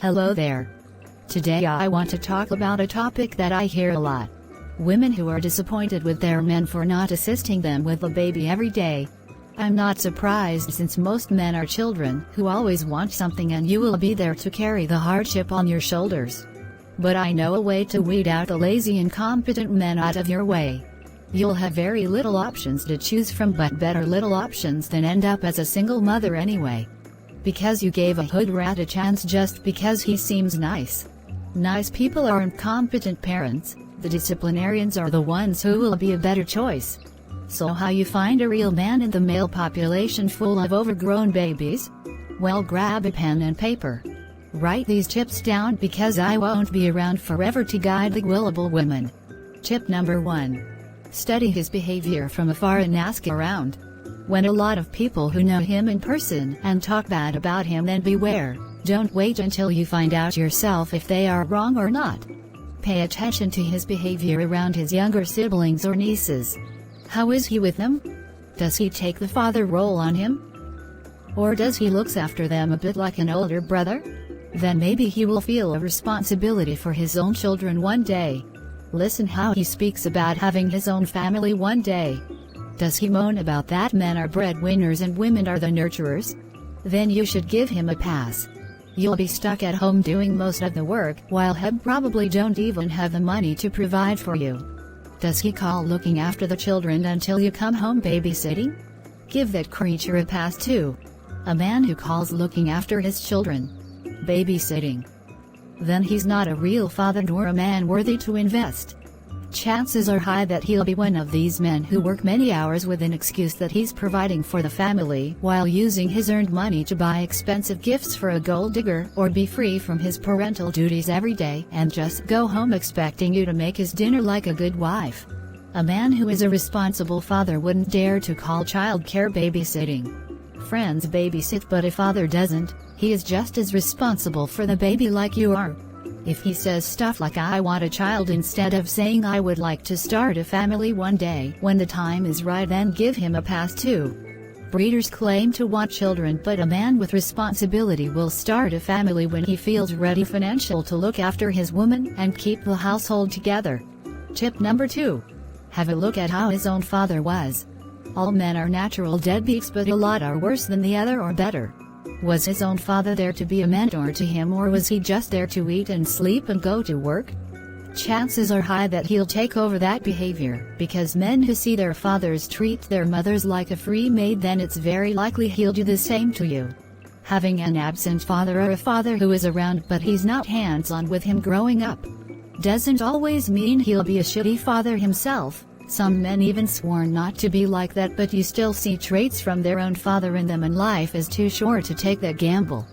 Hello there. Today I want to talk about a topic that I hear a lot. Women who are disappointed with their men for not assisting them with a baby every day. I'm not surprised since most men are children who always want something and you will be there to carry the hardship on your shoulders. But I know a way to weed out the lazy incompetent men out of your way. You'll have very little options to choose from, but better little options than end up as a single mother anyway. Because you gave a hood rat a chance just because he seems nice. Nice people aren't competent parents, the disciplinarians are the ones who will be a better choice. So how you find a real man in the male population full of overgrown babies? Well, grab a pen and paper. Write these tips down because I won't be around forever to guide the gullible women. Tip number 1. Study his behavior from afar and ask around. When a lot of people who know him in person and talk bad about him, then beware. Don't wait until you find out yourself if they are wrong or not. Pay attention to his behavior around his younger siblings or nieces. How is he with them? Does he take the father role on him? Or does he looks after them a bit like an older brother? Then maybe he will feel a responsibility for his own children one day. Listen how he speaks about having his own family one day. Does he moan about that men are breadwinners and women are the nurturers? Then you should give him a pass. You'll be stuck at home doing most of the work, while he probably don't even have the money to provide for you. Does he call looking after the children until you come home babysitting? Give that creature a pass too. A man who calls looking after his children babysitting, then he's not a real father nor a man worthy to invest. Chances are high that he'll be one of these men who work many hours with an excuse that he's providing for the family while using his earned money to buy expensive gifts for a gold digger, or be free from his parental duties every day and just go home expecting you to make his dinner like a good wife. A man who is a responsible father wouldn't dare to call childcare babysitting. Friends babysit, but if father doesn't, he is just as responsible for the baby like you are. If he says stuff like "I want a child" instead of saying "I would like to start a family one day when the time is right," then give him a pass too. Breeders claim to want children, but a man with responsibility will start a family when he feels ready financially to look after his woman and keep the household together. Tip number 2. Have a look at how his own father was. All men are natural deadbeats, but a lot are worse than the other or better. Was his own father there to be a mentor to him, or was he just there to eat and sleep and go to work? Chances are high that he'll take over that behavior, because men who see their fathers treat their mothers like a free maid, then it's very likely he'll do the same to you. Having an absent father, or a father who is around but he's not hands-on with him growing up, doesn't always mean he'll be a shitty father himself. Some men even sworn not to be like that, but you still see traits from their own father in them, and life is too short to take that gamble.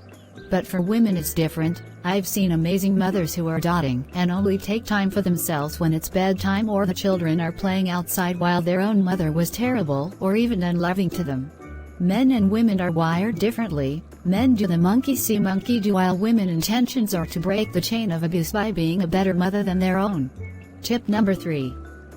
But for women it's different. I've seen amazing mothers who are dotting and only take time for themselves when it's bedtime or the children are playing outside, while their own mother was terrible or even unloving to them. Men and women are wired differently. Men do the monkey see monkey do, while women intentions are to break the chain of abuse by being a better mother than their own. Tip number 3.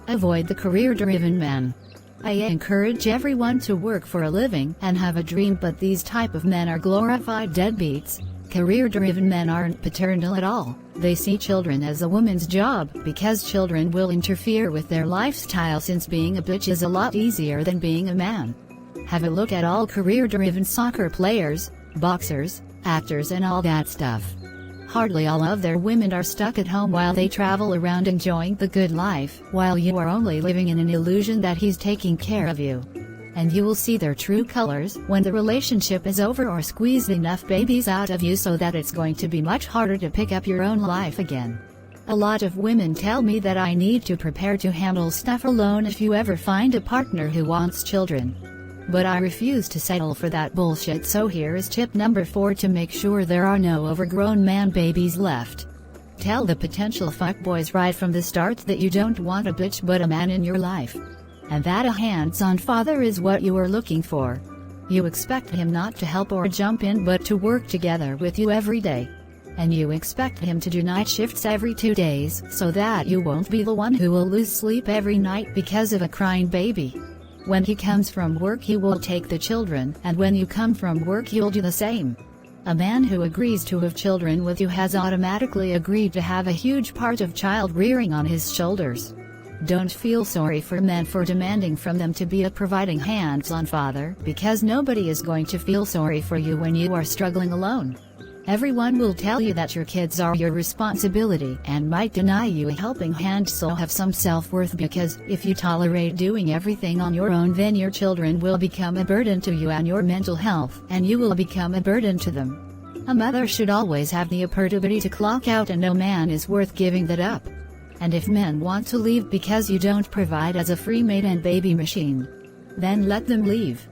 Avoid the career-driven men. I encourage everyone to work for a living and have a dream, but these type of men are glorified deadbeats. Career-driven men aren't paternal at all. They see children as a woman's job, because children will interfere with their lifestyle, since being a bitch is a lot easier than being a man. Have a look at all career-driven soccer players, boxers, actors and all that stuff. Hardly all of their women are stuck at home while they travel around enjoying the good life, while you are only living in an illusion that he's taking care of you. And you will see their true colors when the relationship is over, or squeeze enough babies out of you so that it's going to be much harder to pick up your own life again. A lot of women tell me that I need to prepare to handle stuff alone if you ever find a partner who wants children. But I refuse to settle for that bullshit, so here is tip number 4 to make sure there are no overgrown man babies left. Tell the potential fuckboys right from the start that you don't want a bitch but a man in your life. And that a hands-on father is what you are looking for. You expect him not to help or jump in, but to work together with you every day. And you expect him to do night shifts every 2 days, so that you won't be the one who will lose sleep every night because of a crying baby. When he comes from work he will take the children, and when you come from work you'll do the same. A man who agrees to have children with you has automatically agreed to have a huge part of child rearing on his shoulders. Don't feel sorry for men for demanding from them to be a providing hands-on father, because nobody is going to feel sorry for you when you are struggling alone. Everyone will tell you that your kids are your responsibility and might deny you a helping hand, so have some self-worth, because if you tolerate doing everything on your own, then your children will become a burden to you and your mental health, and you will become a burden to them. A mother should always have the opportunity to clock out, and no man is worth giving that up. And if men want to leave because you don't provide as a free maid and baby machine, then let them leave.